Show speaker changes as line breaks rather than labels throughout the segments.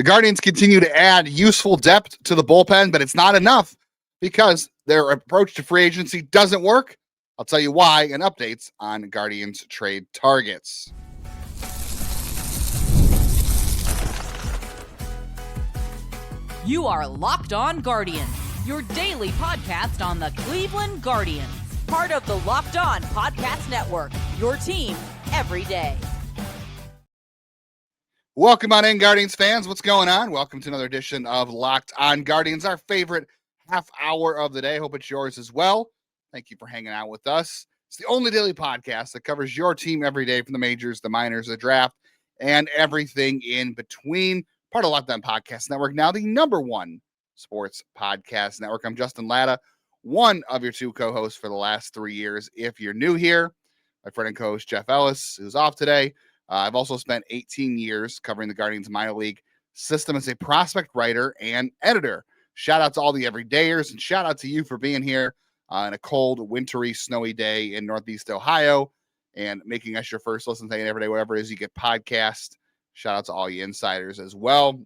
The Guardians continue to add useful depth to the bullpen, but it's not enough because their approach to free agency doesn't work. I'll tell you why and updates on Guardians trade targets.
You are Locked On Guardians, your daily podcast on the Cleveland Guardians. Part of the Locked On Podcast Network, your team every day.
Welcome on in, Guardians fans. What's going on? Welcome to another edition of Locked On Guardians, our favorite half hour of the day. Hope it's yours as well. Thank you for hanging out with us. It's the only daily podcast that covers your team every day, from the majors, the minors, the draft, and everything in between. Part of Locked On Podcast Network, now the number one sports podcast network. I'm Justin Lada, one of your two co-hosts for the last 3 years. If you're new here, my friend and co-host Jeff Ellis, who's off today. I've also spent 18 years covering the Guardians minor league system as a prospect writer and editor. Shout out to all the everydayers, and shout out to you for being here on a cold, wintry, snowy day in Northeast Ohio and making us your first listen day and every day, whatever it is you get podcast. Shout out to all you insiders as well.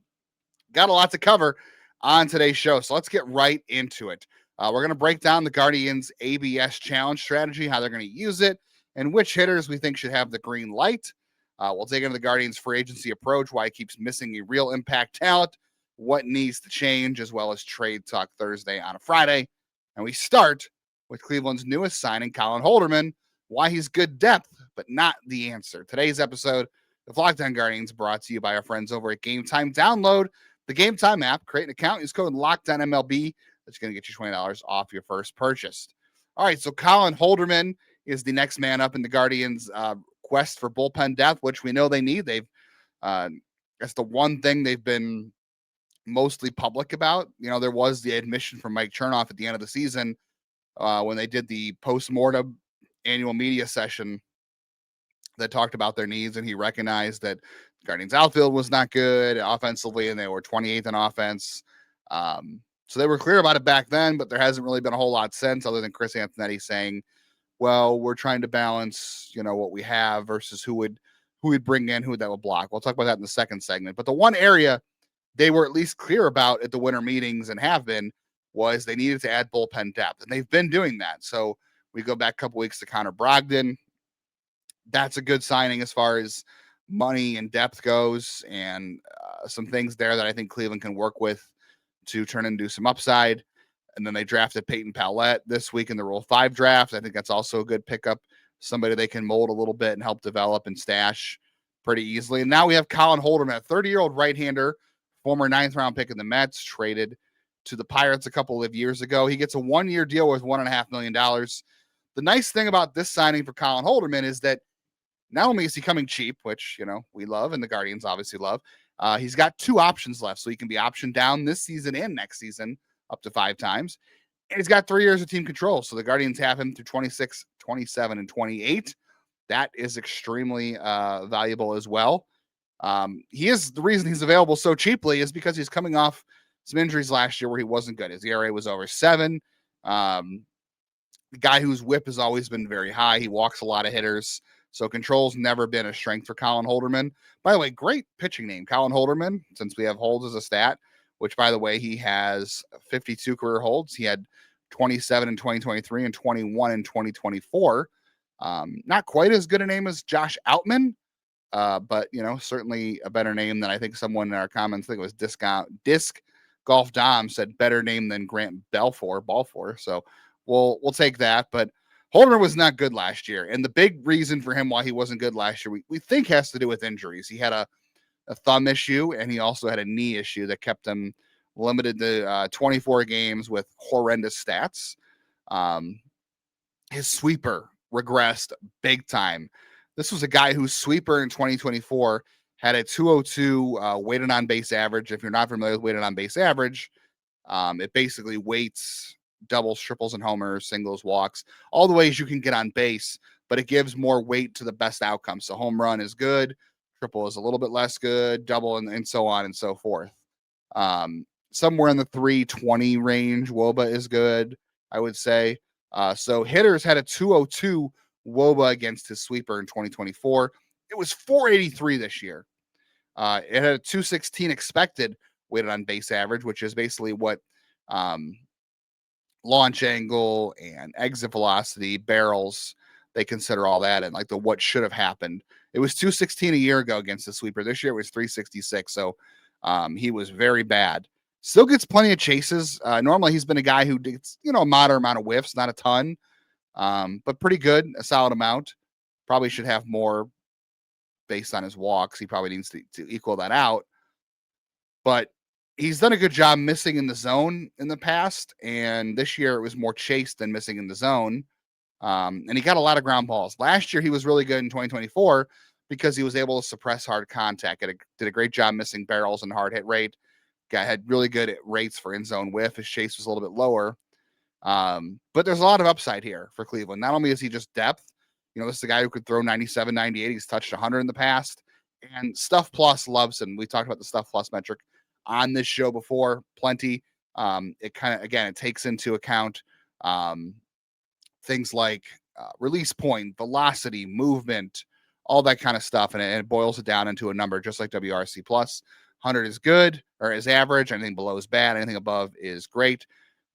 Got a lot to cover on today's show, so let's get right into it. We're going to break down the Guardians ABS challenge strategy, how they're going to use it, and which hitters we think should have the green light. We'll take into the Guardians' free agency approach, why it keeps missing a real impact talent, what needs to change, as well as trade talk Thursday on a Friday. And we start with Cleveland's newest signing, Colin Holderman, why he's good depth, but not the answer. Today's episode of Locked On Guardians brought to you by our friends over at Game Time. Download the Game Time app, create an account, use code LOCKEDONMLB. That's going to get you $20 off your first purchase. All right, so Colin Holderman is the next man up in the Guardians' quest for bullpen depth, which we know they need. They've that's the one thing they've been mostly public about. You know, there was the admission from Mike Chernoff at the end of the season when they did the post-mortem annual media session that talked about their needs, and he recognized that Guardians outfield was not good offensively, and they were 28th in offense. So they were clear about it back then, but there hasn't really been a whole lot since, other than Chris Antonetti saying, well, we're trying to balance, you know, what we have versus who would bring in, who that would block. We'll talk about that in the second segment. But the one area they were at least clear about at the winter meetings and have been was they needed to add bullpen depth, and they've been doing that. So we go back a couple weeks to Connor Brogdon. That's a good signing as far as money and depth goes, and some things there that I think Cleveland can work with to turn into some upside. And then they drafted Peyton Palette this week in the Rule 5 draft. I think that's also a good pickup, somebody they can mold a little bit and help develop and stash pretty easily. And now we have Colin Holderman, a 30-year-old right-hander, former 9th-round pick in the Mets, traded to the Pirates a couple of years ago. He gets a one-year deal worth $1.5 million. The nice thing about this signing for Colin Holderman is that not only is he coming cheap, which, you know, we love and the Guardians obviously love, he's got 2 options left. So he can be optioned down this season and next season up to 5 times. And he's got 3 years of team control. So the Guardians have him through 26, 27, and 28. That is extremely valuable as well. He is the reason he's available so cheaply is because he's coming off some injuries last year where he wasn't good. His ERA was over 7. The guy whose whip has always been very high. He walks a lot of hitters. So control's never been a strength for Colin Holderman. By the way, great pitching name, Colin Holderman, since we have holds as a stat, which, by the way, he has 52 career holds. He had 27 in 2023 and 21 in 2024. Not quite as good a name as Josh Outman, but, you know, certainly a better name than I think someone in our comments, I think it was Disc Golf Dom, said better name than Grant Balfour. So we'll take that. But Holderman was not good last year. And the big reason for him why he wasn't good last year, we think has to do with injuries. He had a thumb issue, and he also had a knee issue that kept him limited to 24 games with horrendous stats. His sweeper regressed big time. This was a guy whose sweeper in 2024 had a 202 weighted on base average. If you're not familiar with weighted on base average, it basically weights doubles, triples, and homers, singles, walks, all the ways you can get on base, but it gives more weight to the best outcomes. So home run is good, triple is a little bit less good, double, and so on and so forth. Somewhere in the 320 range, WOBA is good, I would say. So hitters had a 202 WOBA against his sweeper in 2024. It was 483 this year. It had a 216 expected weighted on base average, which is basically what launch angle and exit velocity, barrels, they consider all that, and like the what should have happened. It was 216 a year ago against the sweeper. This year it was 366. So he was very bad. Still gets plenty of chases. Normally he's been a guy who gets, a moderate amount of whiffs, not a ton, but pretty good, a solid amount. Probably should have more based on his walks. He probably needs to equal that out. But he's done a good job missing in the zone in the past. And this year it was more chase than missing in the zone. And he got a lot of ground balls. Last year he was really good in 2024 because he was able to suppress hard contact. Did a great job missing barrels and hard hit rate. Guy had really good rates for in zone whiff. His chase was a little bit lower. But there's a lot of upside here for Cleveland. Not only is he just depth, this is a guy who could throw 97, 98. He's touched 100 in the past. And Stuff Plus loves him. We talked about the Stuff Plus metric on this show before, plenty. It kind of, again, it takes into account things like release point, velocity, movement, all that kind of stuff. And it boils it down into a number just like WRC Plus. 100 is good or is average. Anything below is bad. Anything above is great.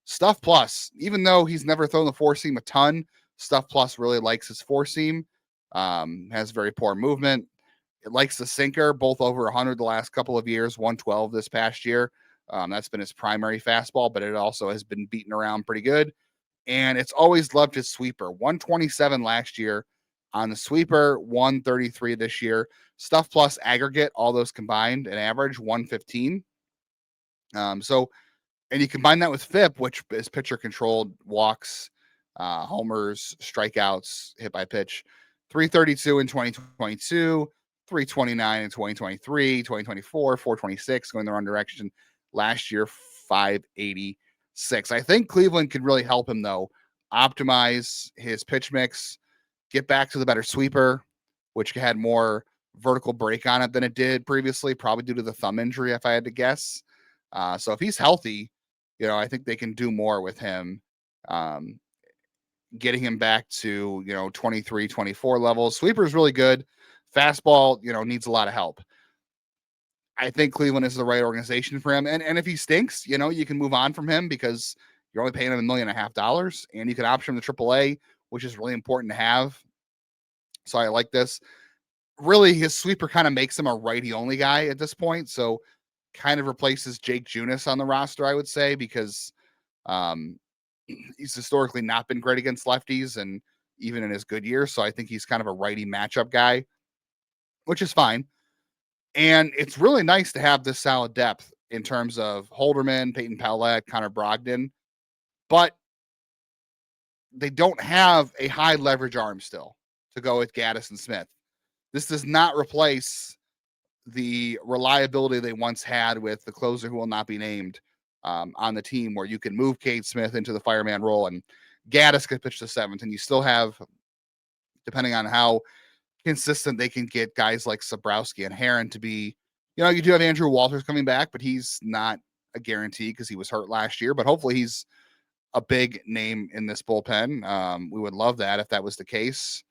Stuff Plus, even though he's never thrown the four seam a ton, Stuff Plus really likes his four seam. Has very poor movement. It likes the sinker, both over 100 the last couple of years, 112 this past year. That's been his primary fastball, but it also has been beaten around pretty good. And it's always loved his sweeper. 127 last year on the sweeper, 133 this year. Stuff Plus aggregate, all those combined, an average 115. And you combine that with FIP, which is pitcher controlled walks, homers, strikeouts, hit by pitch, 332 in 2022, 329 in 2023, 2024, 426 going the wrong direction. Last year, 586. I think Cleveland could really help him, though, optimize his pitch mix, get back to the better sweeper, which had more vertical break on it than it did previously, probably due to the thumb injury, if I had to guess. So if he's healthy, I think they can do more with him, getting him back to, 23, 24 levels. Sweeper is really good. Fastball, needs a lot of help. I think Cleveland is the right organization for him. And if he stinks, you can move on from him because you're only paying him $1.5 million, and you can option him to AAA, which is really important to have. So I like this. Really, his sweeper kind of makes him a righty-only guy at this point. So kind of replaces Jake Junis on the roster, I would say, because he's historically not been great against lefties and even in his good years. So I think he's kind of a righty matchup guy, which is fine. And it's really nice to have this solid depth in terms of Holderman, Peyton Palette, Connor Brogdon, but they don't have a high leverage arm still to go with Gaddis and Smith. This does not replace the reliability they once had with the closer who will not be named on the team, where you can move Cade Smith into the fireman role and Gaddis could pitch the seventh, and you still have, depending on how consistent they can get guys like Sabrowski and Heron to be, you do have Andrew Walters coming back, but he's not a guarantee because he was hurt last year, but hopefully he's a big name in this bullpen. We would love that if that was the case.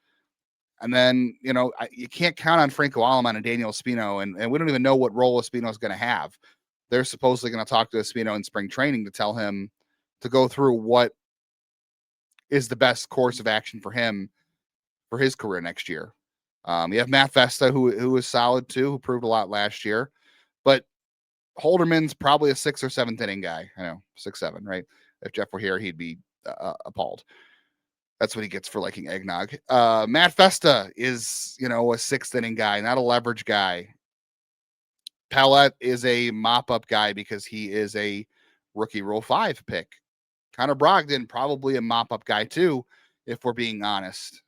And then, you can't count on Franco Aleman and Daniel Espino, and we don't even know what role Espino is going to have. They're supposedly going to talk to Espino in spring training to tell him to go through what is the best course of action for him for his career next year. You have Matt Festa, who is solid too, who proved a lot last year. But Holderman's probably a 6th or 7th inning guy. I know, 6, 7, right? If Jeff were here, he'd be appalled. That's what he gets for liking eggnog. Matt Festa is, a 6th inning guy, not a leverage guy. Palette is a mop-up guy because he is a rookie Rule 5 pick. Connor Brogdon, probably a mop-up guy too, if we're being honest,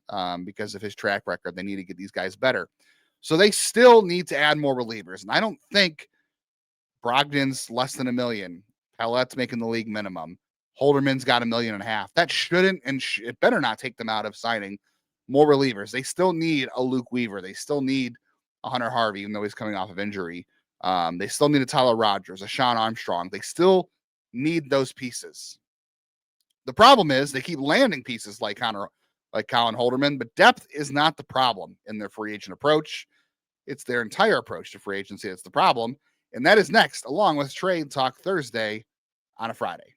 because of his track record. They need to get these guys better. So they still need to add more relievers. And I don't think Brogdon's less than $1 million. Palette's making the league minimum. Holderman's got $1.5 million. That shouldn't and it better not take them out of signing more relievers. They still need a Luke Weaver. They still need a Hunter Harvey, even though he's coming off of injury. They still need a Tyler Rogers, a Sean Armstrong. They still need those pieces. The problem is they keep landing pieces like Colin Holderman, but depth is not the problem in their free agent approach. It's their entire approach to free agency that's the problem. And that is next, along with Trade Talk Thursday on a Friday.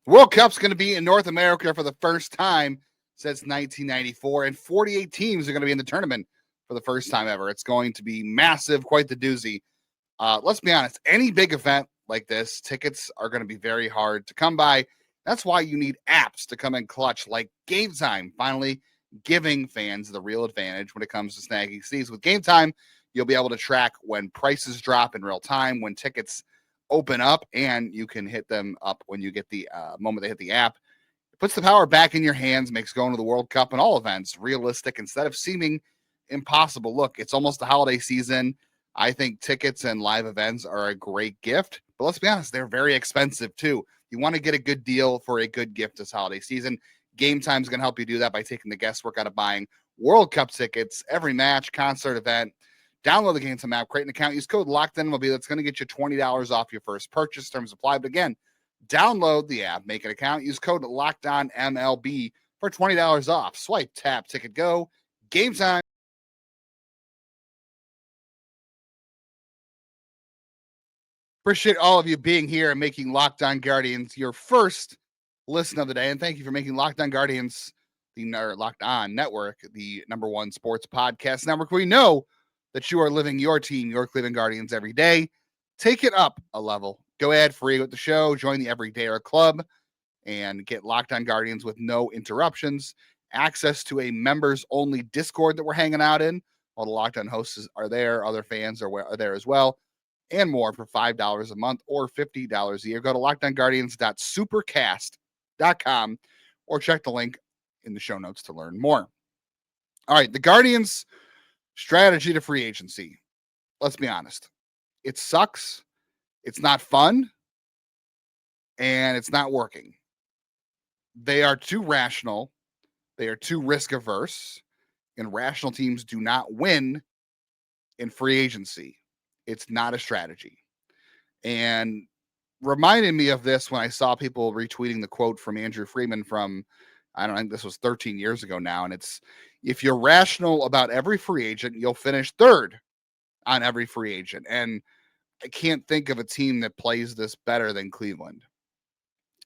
The World Cup's going to be in North America for the first time since 1994, and 48 teams are going to be in the tournament for the first time ever. It's going to be massive, quite the doozy. Let's be honest, any big event like this, tickets are going to be very hard to come by. That's why you need apps to come in clutch, like Game Time, finally giving fans the real advantage when it comes to snagging seats. With Game Time, you'll be able to track when prices drop in real time, when tickets open up, and you can hit them up when you get the moment they hit the app. It puts the power back in your hands, makes going to the World Cup and all events realistic instead of seeming impossible. Look, it's almost the holiday season. I think tickets and live events are a great gift, but let's be honest, they're very expensive too. You want to get a good deal for a good gift this holiday season. Game Time is going to help you do that by taking the guesswork out of buying World Cup tickets, every match, concert, event. Download the Game Time app, create an account, use code LOCKEDON. That's going to get you $20 off your first purchase. Terms apply. But again, download the app, make an account, use code LOCKEDONMLB for $20 off. Swipe, tap, ticket, go. Game Time. Appreciate all of you being here and making Locked On Guardians your first listen of the day. And thank you for making Locked On Guardians, the Locked On Network, the #1 sports podcast network. We know that you are living your team, your Cleveland Guardians, every day. Take it up a level. Go ad-free with the show. Join the Everydayer Club and get Locked On Guardians with no interruptions. Access to a members-only Discord that we're hanging out in. All the Locked On hosts are there. Other fans are there as well. And more for $5 a month or $50 a year. Go to LockedOnGuardians.supercast.com or check the link in the show notes to learn more. All right, the Guardians' strategy to free agency. Let's be honest. It sucks. It's not fun. And it's not working. They are too rational. They are too risk averse. And rational teams do not win in free agency. It's not a strategy. And reminded me of this when I saw people retweeting the quote from Andrew Freeman from, I don't think this was 13 years ago now. And it's, if you're rational about every free agent, you'll finish third on every free agent. And I can't think of a team that plays this better than Cleveland.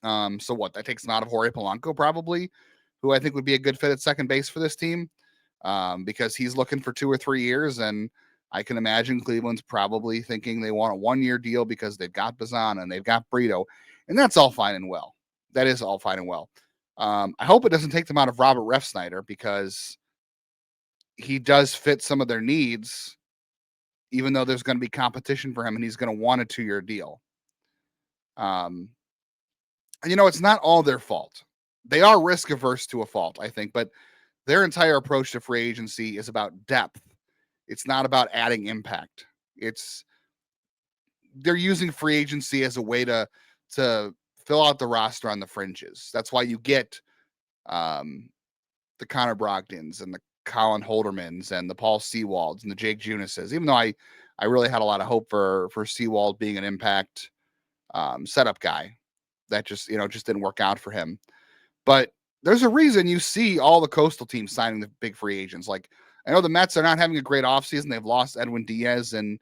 So what? That takes them out of Jorge Polanco, probably, who I think would be a good fit at second base for this team, because he's looking for 2 or 3 years. And I can imagine Cleveland's probably thinking they want a 1-year deal because they've got Bazan and they've got Brito, and that's all fine and well. That is all fine and well. I hope it doesn't take them out of Robert Refsnyder, because he does fit some of their needs, even though there's going to be competition for him and he's going to want a 2-year deal. And it's not all their fault. They are risk averse to a fault, I think, but their entire approach to free agency is about depth. It's not about adding impact. They're using free agency as a way to fill out the roster on the fringes. That's why you get the Connor Brogdons and the Colin Holdermans and the Paul Sewalds and the Jake Junises, even though I really had a lot of hope for Sewald being an impact setup guy. That just didn't work out for him. But there's a reason you see all the coastal teams signing the big free agents. Like, I know the Mets are not having a great offseason. They've lost Edwin Diaz and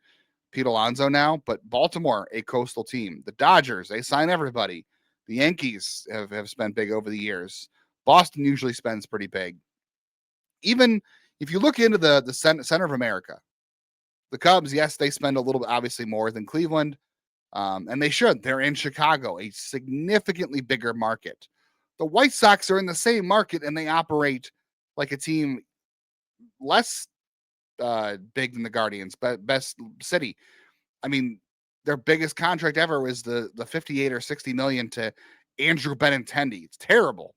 Pete Alonso now, but Baltimore, a coastal team. The Dodgers, they sign everybody. The Yankees have spent big over the years. Boston usually spends pretty big. Even if you look into the center of America, the Cubs, yes, they spend a little bit, obviously, more than Cleveland, and they should. They're in Chicago, a significantly bigger market. The White Sox are in the same market, and they operate like a team less big than the Guardians, but best city. I mean, their biggest contract ever was the 58 or 60 million to Andrew Benintendi. It's terrible.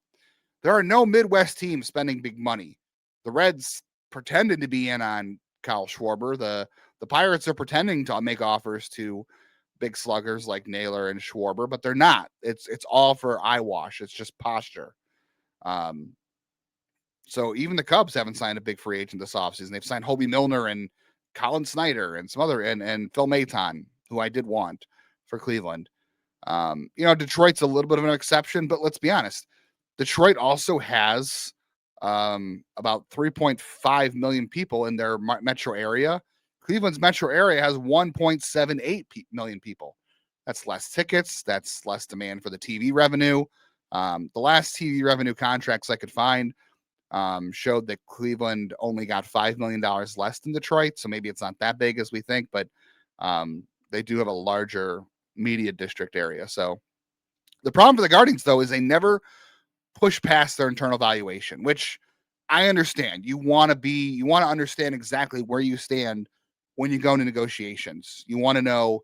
There are no Midwest teams spending big money. The Reds pretended to be in on Kyle Schwarber. The Pirates are pretending to make offers to big sluggers like Naylor and Schwarber, but they're not. It's all for eyewash. It's just posture. So even the Cubs haven't signed a big free agent this offseason. They've signed Hobie Milner and Colin Snyder and some other and Phil Maton, who I did want for Cleveland. Detroit's a little bit of an exception, but let's be honest. Detroit also has about 3.5 million people in their metro area. Cleveland's metro area has 1.78 million people. That's less tickets. That's less demand for the TV revenue. The last TV revenue contracts I could find showed that Cleveland only got $5 million less than Detroit. So maybe it's not that big as we think, but they do have a larger media district area. So the problem for the Guardians, though, is they never push past their internal valuation, which I understand. You want to understand exactly where you stand when you go into negotiations. You want to know,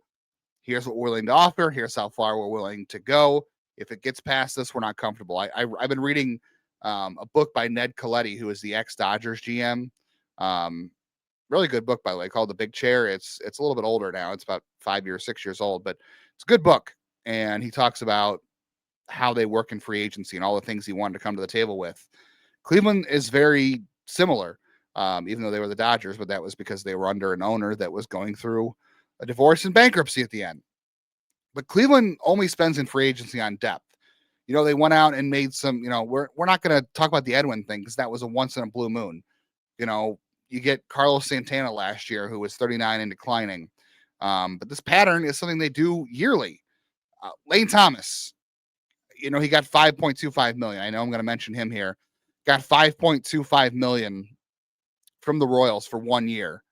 here's what we're willing to offer. Here's how far we're willing to go. If it gets past this, we're not comfortable. I've been reading a book by Ned Colletti, who is the ex-Dodgers GM. Really good book, by the way, called The Big Chair. It's a little bit older now. It's about 5 years, 6 years old, but it's a good book. And he talks about how they work in free agency and all the things he wanted to come to the table with. Cleveland is very similar, even though they were the Dodgers, but that was because they were under an owner that was going through a divorce and bankruptcy at the end. But Cleveland only spends in free agency on depth. They went out and made some, we're not going to talk about the Edwin thing because that was a once in a blue moon. You get Carlos Santana last year, who was 39 and declining. But this pattern is something they do yearly. Lane Thomas, he got $5.25 million. I know I'm going to mention him here. Got $5.25 million from the Royals for 1 year.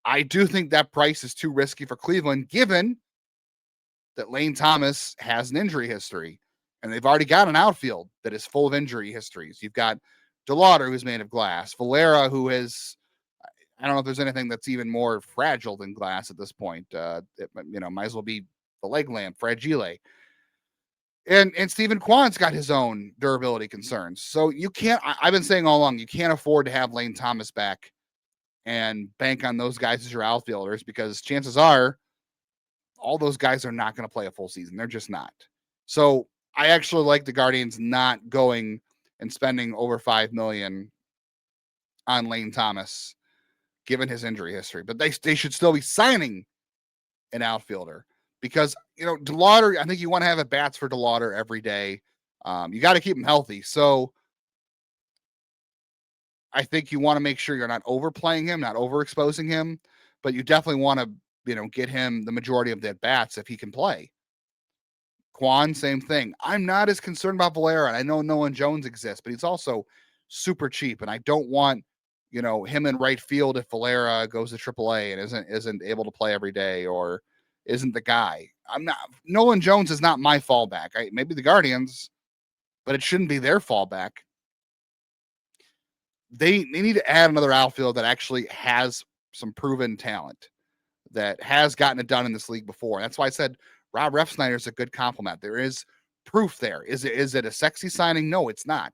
I do think that price is too risky for Cleveland, given that Lane Thomas has an injury history, and they've already got an outfield that is full of injury histories. You've got DeLauder, who's made of glass, Valera, who is, I don't know if there's anything that's even more fragile than glass at this point. Might as well be the leg lamp, Fragile. And Stephen Kwan's got his own durability concerns. So you can't, I've been saying all along, you can't afford to have Lane Thomas back and bank on those guys as your outfielders, because chances are all those guys are not going to play a full season. They're just not. So I actually like the Guardians not going and spending over $5 million on Lane Thomas, given his injury history. But they should still be signing an outfielder, because DeLauder, I think you want to have at bats for DeLauder every day. You got to keep him healthy. So I think you want to make sure you're not overplaying him, not overexposing him, but you definitely want to, get him the majority of the at bats if he can play. Kwan, same thing. I'm not as concerned about Valera, and I know Nolan Jones exists, but he's also super cheap, and I don't want, him in right field if Valera goes to AAA and isn't able to play every day or isn't the guy. Nolan Jones is not my fallback. Maybe the Guardians, but it shouldn't be their fallback. They need to add another outfield that actually has some proven talent, that has gotten it done in this league before. And that's why I said Rob Refsnyder is a good compliment. There is proof there. Is it a sexy signing? No, it's not.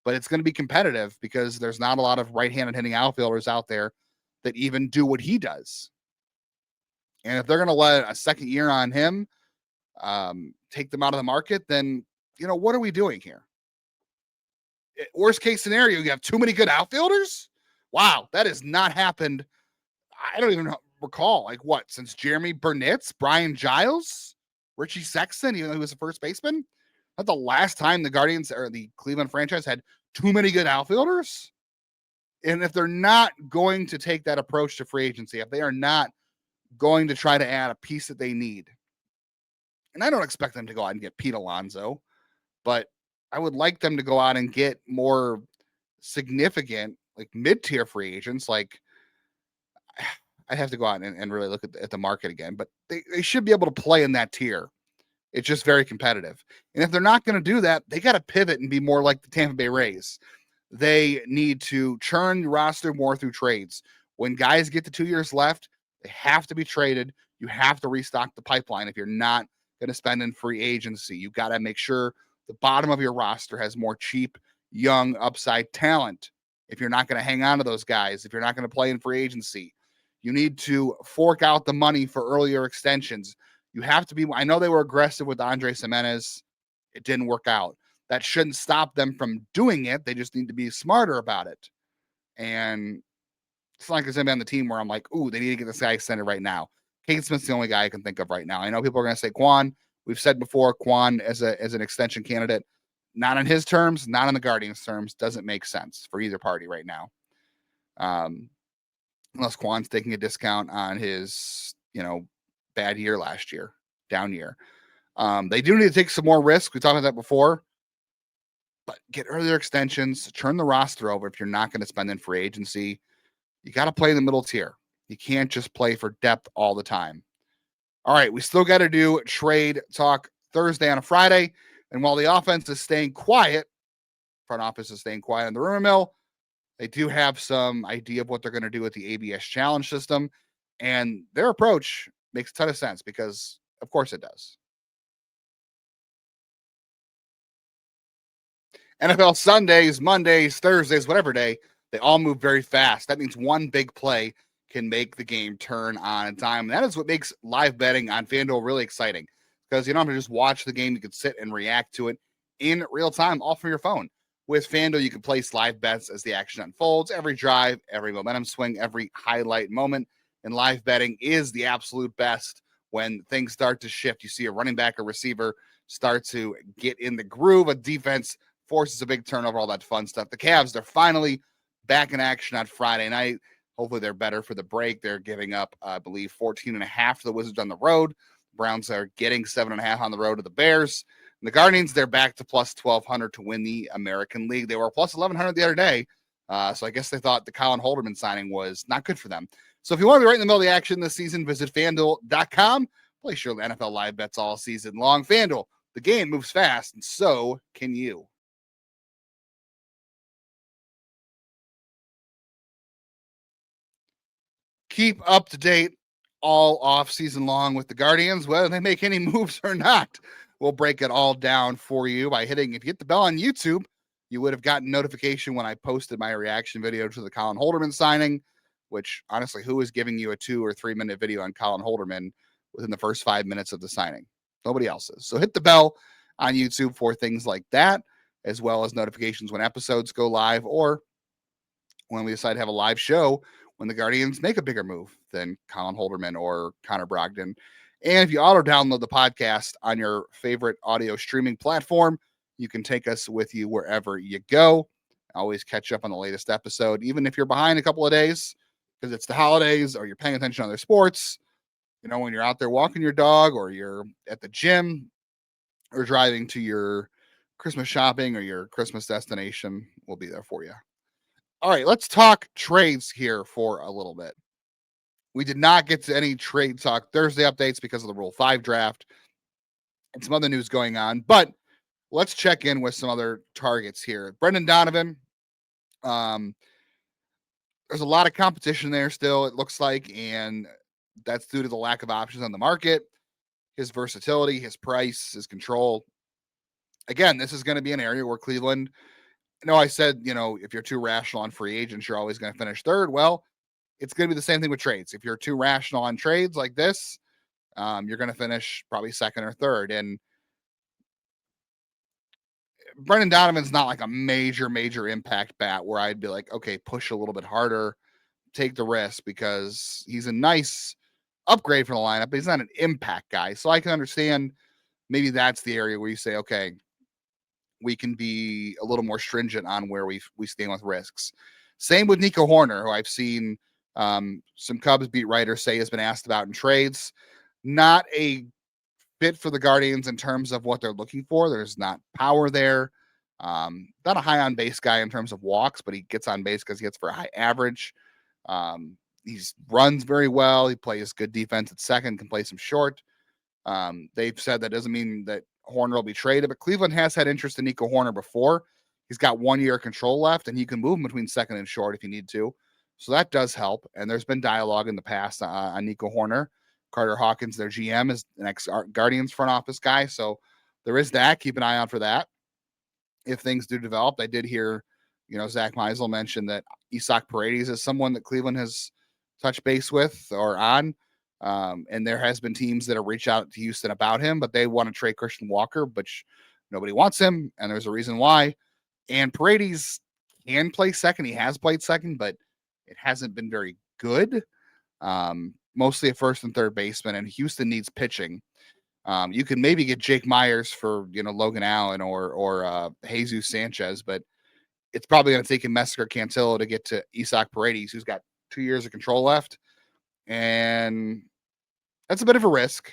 But it's going to be competitive because there's not a lot of right-handed hitting outfielders out there that even do what he does. And if they're going to let a second year on him take them out of the market, then, what are we doing here? Worst case scenario, you have too many good outfielders? Wow, that has not happened. I don't even recall, since Jeremy Burnitz, Brian Giles, Richie Sexton, even though he was a first baseman? Not the last time the Guardians or the Cleveland franchise had too many good outfielders? And if they're not going to take that approach to free agency, if they are not going to try to add a piece that they need, and I don't expect them to go out and get Pete Alonso, but I would like them to go out and get more significant, mid-tier free agents. I'd have to go out and really look at the market again, but they should be able to play in that tier. It's just very competitive. And if they're not going to do that, they got to pivot and be more like the Tampa Bay Rays. They need to churn the roster more through trades. When guys get to 2 years left, they have to be traded. You have to restock the pipeline. If you're not going to spend in free agency, you got to make sure the bottom of your roster has more cheap, young, upside talent. If you're not going to hang on to those guys, if you're not going to play in free agency, you need to fork out the money for earlier extensions. You have to be, I know they were aggressive with Andres Gimenez. It didn't work out. That shouldn't stop them from doing it. They just need to be smarter about it. And it's not like there's anybody on the team where I'm like, ooh, they need to get this guy extended right now. Kate Smith's the only guy I can think of right now. I know people are going to say Kwan. We've said before, Kwan as an extension candidate. not on his terms, not on the Guardians' terms. Doesn't make sense for either party right now. Unless Kwan's taking a discount on his, bad year last year, down year. They do need to take some more risk. We talked about that before. But get earlier extensions, turn the roster over if you're not going to spend in free agency. You got to play in the middle tier. You can't just play for depth all the time. All right, we still got to do trade talk Thursday on a Friday. And while the offense is staying quiet, front office is staying quiet on the rumor mill, they do have some idea of what they're going to do with the ABS challenge system. And their approach makes a ton of sense because, of course, it does. NFL Sundays, Mondays, Thursdays, whatever day, they all move very fast. That means one big play can make the game turn on a dime. And that is what makes live betting on FanDuel really exciting because you don't have to just watch the game. You can sit and react to it in real time, all from your phone. With FanDuel, you can place live bets as the action unfolds. Every drive, every momentum swing, every highlight moment. And live betting is the absolute best when things start to shift. You see a running back or receiver start to get in the groove. A defense forces a big turnover, all that fun stuff. The Cavs, they're finally back in action on Friday night. Hopefully they're better for the break. They're giving up, I believe, 14.5 to the Wizards on the road. Browns are getting 7.5 on the road to the Bears. And the Guardians, they're back to plus 1,200 to win the American League. They were plus 1,100 the other day. So I guess they thought the Colin Holderman signing was not good for them. So if you want to be right in the middle of the action this season, visit FanDuel.com. Place your NFL live bets all season long. FanDuel, the game moves fast, and so can you. Keep up to date all off season long with the Guardians, whether they make any moves or not. We'll break it all down for you by hitting, if you hit the bell on YouTube, you would have gotten notification when I posted my reaction video to the Colin Holderman signing, which honestly, who is giving you a 2 or 3 minute video on Colin Holderman within the first 5 minutes of the signing? Nobody else is. So hit the bell on YouTube for things like that, as well as notifications when episodes go live or when we decide to have a live show when the Guardians make a bigger move than Colin Holderman or Connor Brogdon. And if you auto download the podcast on your favorite audio streaming platform, you can take us with you wherever you go. Always catch up on the latest episode, even if you're behind a couple of days because it's the holidays or you're paying attention to other sports. When you're out there walking your dog or you're at the gym or driving to your Christmas shopping or your Christmas destination, we'll be there for you. All right, let's talk trades here for a little bit. We did not get to any trade talk Thursday updates because of the Rule 5 draft and some other news going on, but let's check in with some other targets here. Brendan Donovan, there's a lot of competition there still, it looks like, and that's due to the lack of options on the market, his versatility, his price, his control. Again, this is going to be an area where Cleveland, I said, if you're too rational on free agents, you're always going to finish third. Well, it's going to be the same thing with trades. If you're too rational on trades like this, you're going to finish probably second or third. And Brendan Donovan's not like a major impact bat where I'd be like, okay, push a little bit harder, take the risk, because he's a nice upgrade for the lineup, but he's not an impact guy. So I can understand maybe that's the area where you say, okay, we can be a little more stringent on where we stand with risks. Same with Nico Hoerner, who I've seen some Cubs beat writers say has been asked about in trades. Not a fit for the Guardians in terms of what they're looking for. There's not power there. Not a high on base guy in terms of walks, but he gets on base because he gets for a high average. He runs very well. He plays good defense at second, can play some short. They've said that doesn't mean that Hoerner will be traded, but Cleveland has had interest in Nico Hoerner before. He's got 1 year control left, and he can move him between second and short if you need to. So that does help. And there's been dialogue in the past on Nico Hoerner. Carter Hawkins, their GM, is an ex-Guardians front office guy. So there is that. Keep an eye out for that. If things do develop, I did hear, Zach Meisel mention that Isaac Paredes is someone that Cleveland has touched base with or on. And there has been teams that have reached out to Houston about him, but they want to trade Christian Walker, but nobody wants him. And there's a reason why. And Paredes can play second. He has played second, but it hasn't been very good. Mostly a first and third baseman, and Houston needs pitching. You can maybe get Jake Myers for, Logan Allen or Jesus Sanchez, but it's probably going to take him Messick or Cantillo to get to Isaac Paredes, who's got 2 years of control left. And that's a bit of a risk,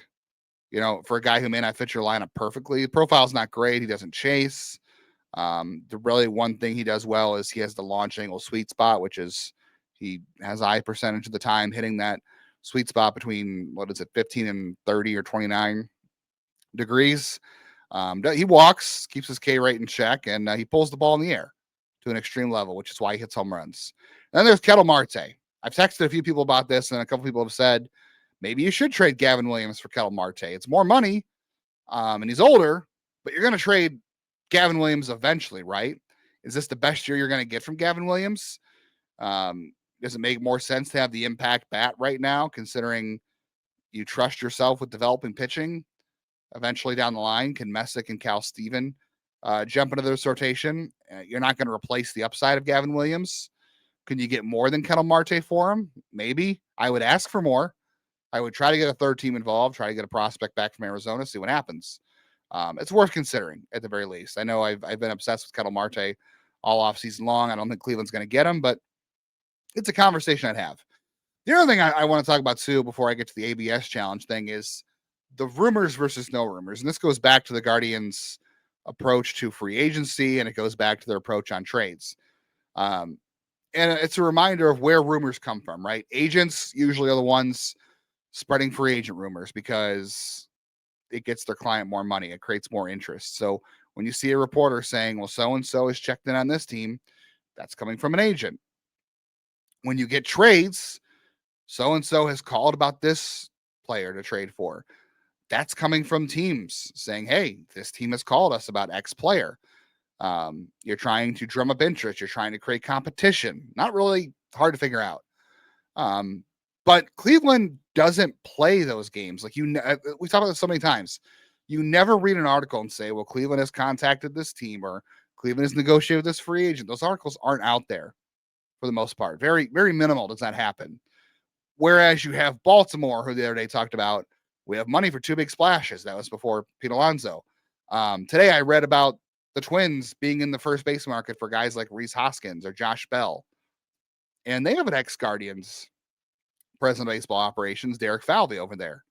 for a guy who may not fit your lineup perfectly. The profile's not great. He doesn't chase. The really one thing he does well is he has the launch angle sweet spot, which is he has a high percentage of the time hitting that sweet spot between, 15 and 30 or 29 degrees. He walks, keeps his K rate in check, and he pulls the ball in the air to an extreme level, which is why he hits home runs. And then there's Ketel Marte. I've texted a few people about this, and a couple people have said, maybe you should trade Gavin Williams for Ketel Marte. It's more money, and he's older, but you're going to trade Gavin Williams eventually, right? Is this the best year you're going to get from Gavin Williams? Does it make more sense to have the impact bat right now, considering you trust yourself with developing pitching? Eventually down the line, can Messick and Cal Steven jump into this rotation? You're not going to replace the upside of Gavin Williams. Can you get more than Ketel Marte for him? Maybe. I would ask for more. I would try to get a third team involved, try to get a prospect back from Arizona, see what happens. It's worth considering at the very least. I know I've been obsessed with Ketel Marte all offseason long. I don't think Cleveland's going to get him, but it's a conversation I'd have. The other thing I want to talk about too, before I get to the ABS challenge thing, is the rumors versus no rumors. And this goes back to the Guardians' approach to free agency, and it goes back to their approach on trades. And it's a reminder of where rumors come from, right? Agents usually are the ones spreading free agent rumors because it gets their client more money. It creates more interest. So when you see a reporter saying, well, so-and-so is checked in on this team, that's coming from an agent. When you get trades, so-and-so has called about this player to trade for. That's coming from teams saying, hey, this team has called us about X player. You're trying to drum up interest. You're trying to create competition. Not really hard to figure out. But Cleveland doesn't play those games. Like we talked about this so many times. You never read an article and say, well, Cleveland has contacted this team or Cleveland has negotiated with this free agent. Those articles aren't out there for the most part. Very, very minimal does that happen. Whereas you have Baltimore, who the other day talked about, we have money for 2 big splashes. That was before Pete Alonso. Today I read about the Twins being in the first base market for guys like Rhys Hoskins or Josh Bell. And they have an ex-Guardians president of baseball operations, Derek Falvey, over there.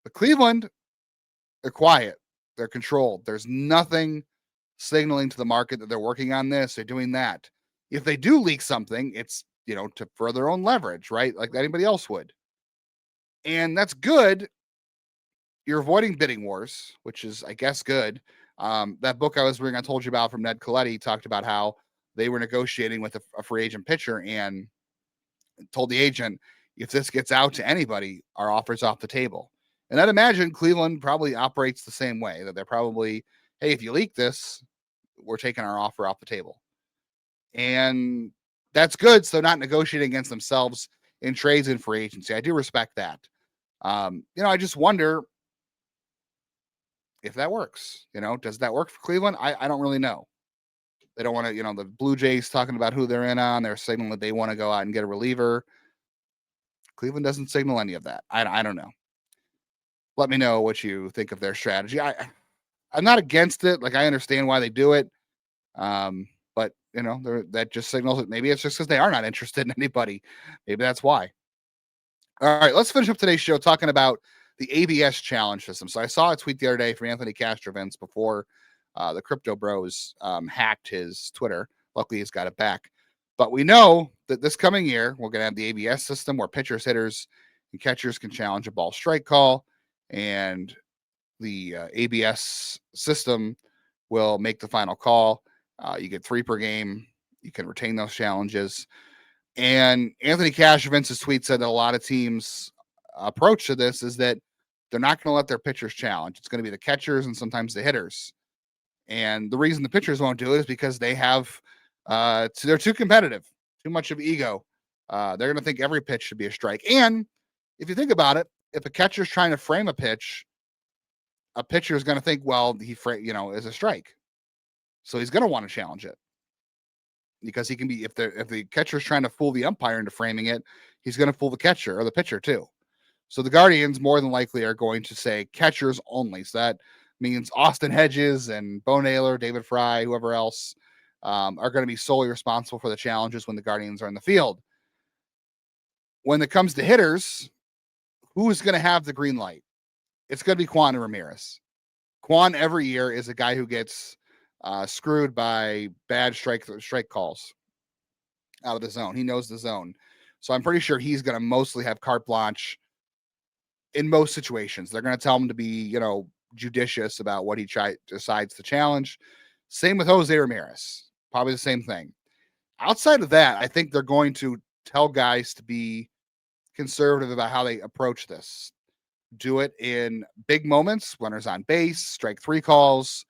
But Cleveland, they're quiet. They're controlled. There's nothing signaling to the market that they're working on this, they're doing that. If they do leak something, it's, to further their own leverage, right? Like anybody else would. And that's good. You're avoiding bidding wars, which is, I guess, good. That book I was reading, I told you about from Ned Coletti, talked about how they were negotiating with a free agent pitcher and told the agent, if this gets out to anybody, our offer's off the table. And I'd imagine Cleveland probably operates the same way, that they're probably, hey, if you leak this, we're taking our offer off the table. And that's good. So not negotiating against themselves in trades and free agency. I do respect that. I just wonder if that works. Does that work for Cleveland? I don't really know. They don't want to, the Blue Jays talking about who they're in on. They're signaling that they want to go out and get a reliever. Cleveland doesn't signal any of that. I don't know. Let me know what you think of their strategy. I'm not against it. Like, I understand why they do it. But that just signals that maybe it's just because they are not interested in anybody. Maybe that's why. All right, let's finish up today's show talking about the ABS challenge system. So I saw a tweet the other day from Anthony Castrovents before the Crypto Bros hacked his Twitter. Luckily, he's got it back. But we know that this coming year, we're going to have the ABS system where pitchers, hitters, and catchers can challenge a ball strike call. And the ABS system will make the final call. You get 3 per game. You can retain those challenges. And Anthony Cashevents' tweet said that a lot of teams' approach to this is that they're not going to let their pitchers challenge. It's going to be the catchers and sometimes the hitters. And the reason the pitchers won't do it is because they have they're too competitive, too much of ego. They're going to think every pitch should be a strike. And if you think about it, if a catcher's trying to frame a pitch, a pitcher is going to think, well, is a strike. So he's going to want to challenge it because he can be, if the catcher's trying to fool the umpire into framing it, he's going to fool the catcher or the pitcher too. So the Guardians more than likely are going to say catchers only. So that means Austin Hedges and Bo Naylor, David Fry, whoever else are going to be solely responsible for the challenges when the Guardians are in the field. When it comes to hitters, who's going to have the green light? It's going to be Kwan and Ramírez. Kwan every year is a guy who gets screwed by bad strike calls out of the zone. He knows the zone. So I'm pretty sure he's going to mostly have carte blanche in most situations. They're going to tell him to be, judicious about what he decides to challenge. Same with José Ramírez. Probably the same thing. Outside of that, I think they're going to tell guys to be conservative about how they approach this. Do it in big moments, runners on base, strike 3 calls,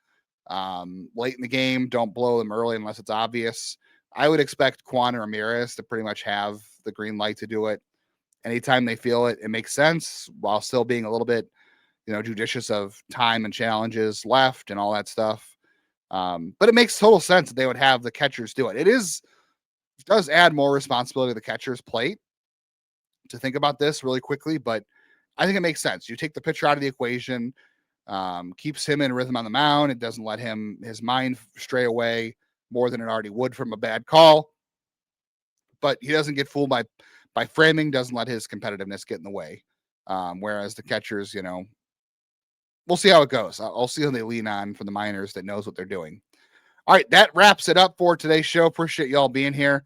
late in the game. Don't blow them early unless it's obvious. I would expect Kwan and Ramírez to pretty much have the green light to do it anytime they feel it makes sense, while still being a little bit, judicious of time and challenges left and all that stuff. But it makes total sense that they would have the catchers do it. It does add more responsibility to the catcher's plate to think about this really quickly, but I think it makes sense. You take the pitcher out of the equation, keeps him in rhythm on the mound. It doesn't let his mind stray away more than it already would from a bad call. But he doesn't get fooled by framing, doesn't let his competitiveness get in the way. Whereas the catchers, we'll see how it goes. I'll see who they lean on for the minors that knows what they're doing. All right, that wraps it up for today's show. Appreciate y'all being here.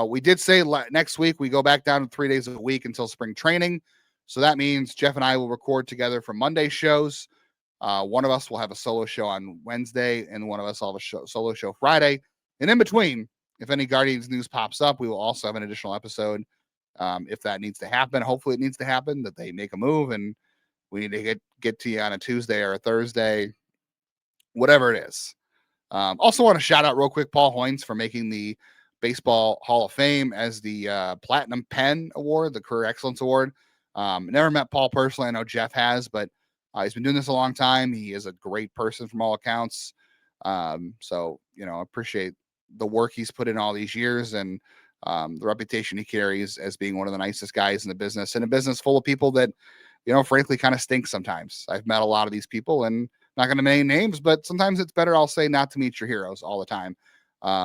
We did say next week we go back down to 3 days a week until spring training. So that means Jeff and I will record together for Monday shows. One of us will have a solo show on Wednesday, and one of us will have a solo show Friday. And in between, if any Guardians news pops up, we will also have an additional episode if that needs to happen. Hopefully it needs to happen, that they make a move and we need to get to you on a Tuesday or a Thursday, whatever it is. Also want to shout out real quick Paul Hoynes for making the Baseball Hall of Fame as the Platinum Pen Award, the Career Excellence Award. Never met Paul personally. I know Jeff has, but he's been doing this a long time. He is a great person from all accounts. So, appreciate the work he's put in all these years and the reputation he carries as being one of the nicest guys in the business, and a business full of people that, frankly kind of stink sometimes. I've met a lot of these people, and not going to name names, but sometimes it's better, I'll say, not to meet your heroes all the time.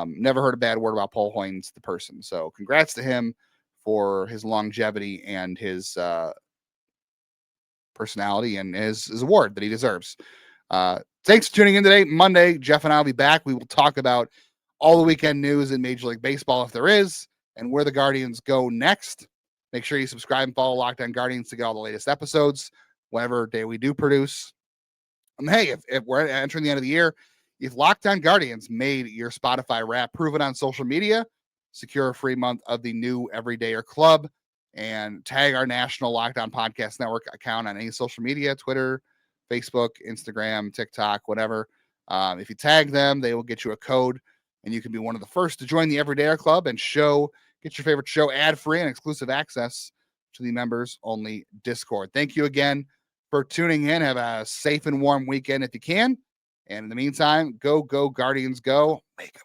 Never heard a bad word about Paul Hoynes, the person. So congrats to him for his longevity and his personality and his award that he deserves. Thanks for tuning in today. Monday, Jeff and I will be back. We will talk about all the weekend news in Major League Baseball, if there is, and where the Guardians go next. Make sure you subscribe and follow Locked On Guardians to get all the latest episodes whenever day we do produce. Hey, if we're entering the end of the year, if Locked On Guardians made your Spotify Wrap, prove it on social media, secure a free month of the new Everydayer Club, and tag our national Locked On Podcast Network account on any social media, Twitter, Facebook, Instagram, TikTok, whatever. If you tag them, they will get you a code, and you can be one of the first to join the Everydayer Club and get your favorite show ad-free and exclusive access to the members-only Discord. Thank you again for tuning in. Have a safe and warm weekend if you can. And in the meantime, go Guardians, go. Make them